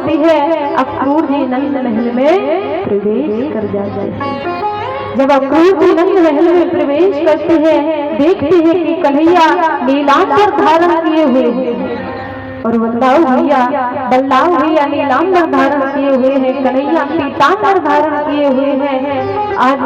होती है, अक्रूर जी नंद महल में प्रवेश कर जाते हैं। जब अक्रूर जी नंद महल में प्रवेश करते हैं, देखते हैं कि कन्हैया नीलांबर धारण किए हुए हैं और बलदाऊ भैया नीलांबर धारण किए हुए हैं, कन्हैया पीतांबर धारण किए हुए हैं। आज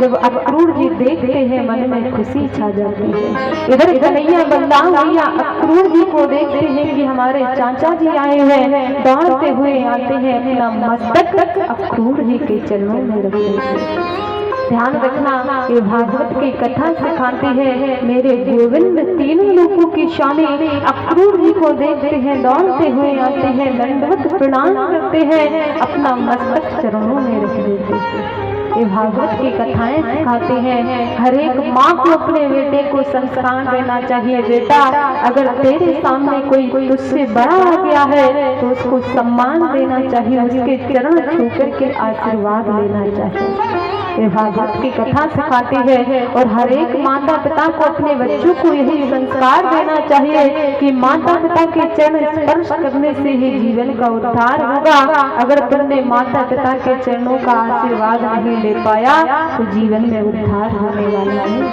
जब अक्रूर जी देखते हैं, मन में खुशी छा जाती है। इधर कन्हैया बलदाऊ भैया अक्रूर जी को देखते हैं कि हमारे चाचा जी आए हैं, दौड़ते हुए आते हैं, अपना मस्तक अक्रूर जी के चरणों में रखते हैं। ध्यान रखना, ये भागवत की कथा सिखाती है, मेरे गोविंद तीनों लोगों की स्वामी अक्रूर जी को देखते हैं, दौड़ते हुए आते हैं, दंडवत प्रणाम करते हैं, अपना मस्तक चरणों में रख देते हैं। ये भागवत की कथाएं सिखाती हैं, हर एक माँ को अपने बेटे को संस्कार देना चाहिए। बेटा, अगर तेरे सामने कोई तुझसे बड़ा आ गया है तो उसको सम्मान देना चाहिए, उसके चरण छू करके आशीर्वाद लेना चाहिए। ये भागवत की कथा सिखाती है और हर एक माता पिता को अपने बच्चों को यही संस्कार देना चाहिए कि माता पिता के चरण स्पर्श करने से ही जीवन का उद्धार होगा। अगर तुमने माता पिता के चरणों का आशीर्वाद नहीं ले पाया तो जीवन में उद्धार होने वाला नहीं।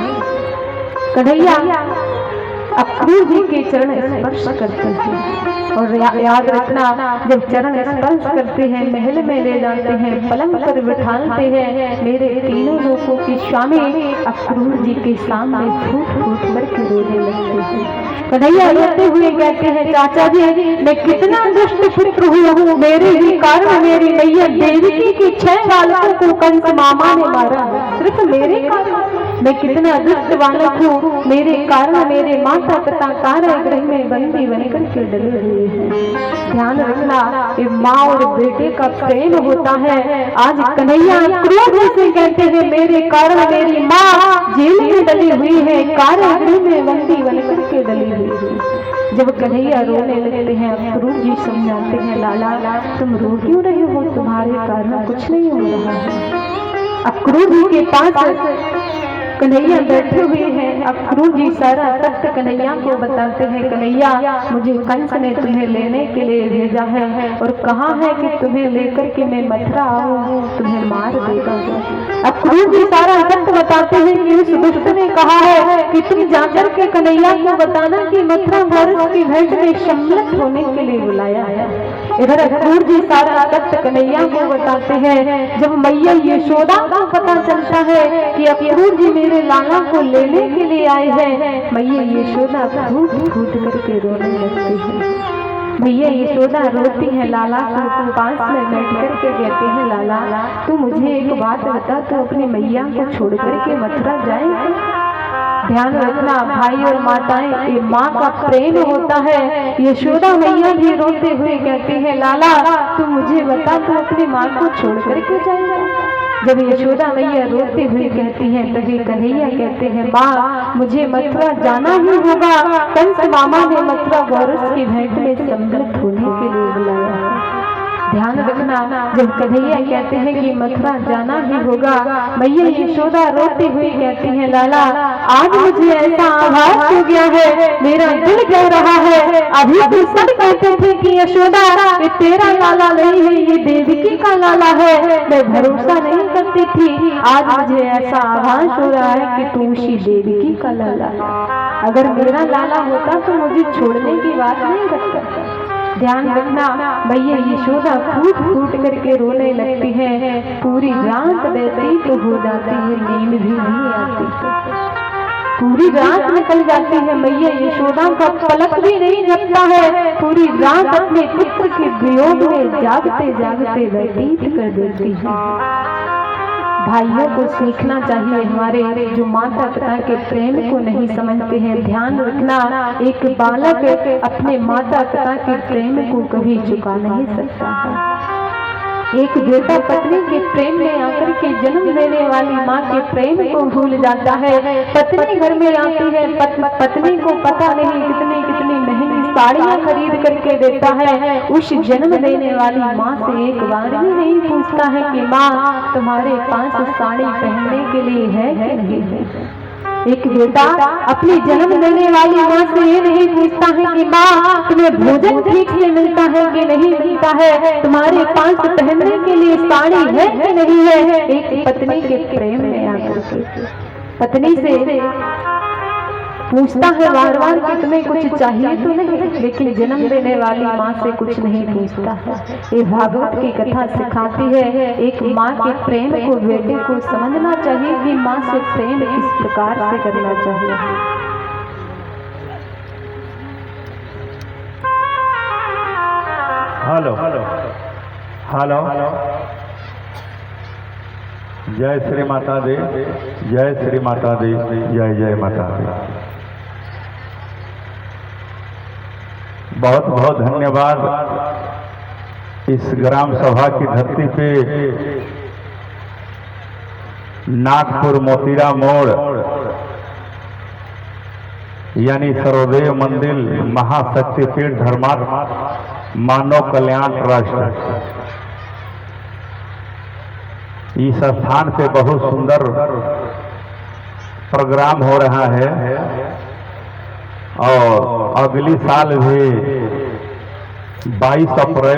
कन्हैया अक्रूर जी के चरण स्पर्श करते हैं और याद रखना, जब चरण स्पर्श करते हैं, महल में ले जाते हैं, पलंग पर बिठाते हैं, मेरे तीनों लोगों की स्वामी अक्रूर जी के सामने फूट फूट करके रोने लगते हैं। कन्हैया रोते हुए कहते हैं, चाचा जी मैं कितना दुष्ट पुत्र हूँ, मेरे ही कारण मेरी मैया देवकी की 6 बालकों को कंस मामा ने मारा, सिर्फ मेरे कारण। मैं कितना दुष्ट बालक हूँ, मेरे कारण मेरे माता पिता कारागृह में बंदी बनकर के डले हुए हैं। ध्यान रखना, ये माँ और बेटे का प्रेम होता है। आज कन्हैया क्रोध से कहते हैं, मेरे कारण मेरी माँ जेल में डली हुई है, कारागृह में बंदी बनकर के डली हुई है। जब कन्हैया रोने लगते हैं, अक्रूर जी समझाते हैं, लाला तुम रो क्यों रहे हो, तुम्हारे कारण कुछ नहीं हो रहा है। अक्रूर जी के पास कन्हैया बैठे हुए हैं, अक्रूर जी सारा सत्य कन्हैया को बताते हैं, कन्हैया मुझे कंस ने तुम्हें लेने के लिए भेजा है और कहा है कि तुम्हें लेकर के मैं मथुरा आऊं, तुम्हें मार देगा। अक्रूर जी सारा सत्य बताते हैं कि उस दुष्ट ने कहा है कि तुम जाकर के कन्हैया को बताना कि मथुरा भारत की भेंट में सम्मिलित होने के लिए बुलाया है। इधर अक्रूर जी सारा सत्य कन्हैया को बताते हैं। जब मैया यशोदा को पता चलता है कि अक्रूर जी मेरे लाला को लेने के लिए आए हैं, मैया यशोदा फूट फूट करके रोने लगती है। मैया यशोदा रोती है, लाला को पास में बैठ करके कहते हैं, लाला तू मुझे एक बात बता, तू अपनी मैया को छोड़ करके मथुरा जाएगा? ध्यान रखना भाई और माताएं, ये माँ का प्रेम होता है। यशोदा मैया भी रोते हुए कहती है, लाला तू मुझे बता, तू अपनी माँ को छोड़ करके जाएगा? जब यशोदा मैया रोते हुए कहती हैं, तभी कन्हैया कहते हैं, माँ मुझे मथुरा जाना ही होगा, कंस मामा ने मथुरा गौरस की भेंट में सम्मिलित होने के लिए बुलाया है। ध्यान रखना, जब कन्हैया कहते हैं कि मथुरा जाना ही होगा, मैया यशोदा रोते हुए कहती हैं, लाला आज मुझे ऐसा आभास हो गया है, मेरा दिल कह रहा है, अभी भी सब कहते थे कि यशोदा ये तेरा लाला नहीं है, ये देवकी का लाला है, मैं भरोसा नहीं करती थी। आज मुझे ऐसा आभास हो रहा है कि तू उसी देवकी का लाला है। अगर मेरा लाला होता तो मुझे छोड़ने की बात नहीं करता। ध्यान रखना, मैया यशोदा फूट फूट करके रोने लगती है, पूरी रात व्यतीत हो जाती है, नींद भी नहीं आती, पूरी रात निकल जाती है, मैया यशोदा का पलक भी नहीं झपता है, पूरी रात अपने पुत्र के वियोग में जागते जागते व्यतीत कर देती है। भाइयों को सीखना चाहिए, हमारे जो माता पिता के प्रेम को नहीं समझते हैं। ध्यान रखना, एक बालक अपने माता पिता के प्रेम को कभी चुका नहीं सकता है। एक बेटा पत्नी के प्रेम में आकर के जन्म देने वाली माँ के प्रेम को भूल जाता है। पत्नी घर में आती है, पत्नी को पता नहीं कितनी कितनी महंगी साड़ियाँ खरीद करके देता है, उस जन्म देने वाली माँ से एक बार भी नहीं पूछता है कि माँ तुम्हारे पास साड़ी पहनने के लिए है कि नहीं है। एक बेटा अपनी जन्म देने वाली माँ से ये नहीं पूछता है कि माँ तुम्हें भोजन ठीक से मिलता है कि नहीं मिलता है, तुम्हारे पास पहनने के लिए साड़ी है कि नहीं है। एक पत्नी के प्रेम में आकर के पत्नी से पूछता है बार बार कि तुम्हें कुछ चाहिए तो नहीं, लेकिन जन्म देने वाली माँ से कुछ नहीं पूछता है। ये भागवत की कथा सिखाती है एक माँ के प्रेम को बेटे को समझना चाहिए कि माँ से प्रेम किस प्रकार से करना चाहिए। हेलो हेलो, जय श्री माता दी, जय श्री माता दी, जय जय माता दी। बहुत बहुत धन्यवाद इस ग्राम सभा की धरती पे नागपुर मोतीरा मोड़ यानी सर्वदेव मंदिर महाशक्तिपीठ धर्मार्थ मानव कल्याण ट्रस्ट, इस स्थान पे बहुत सुंदर प्रोग्राम हो रहा है और अगली साल भी 22 अप्रैल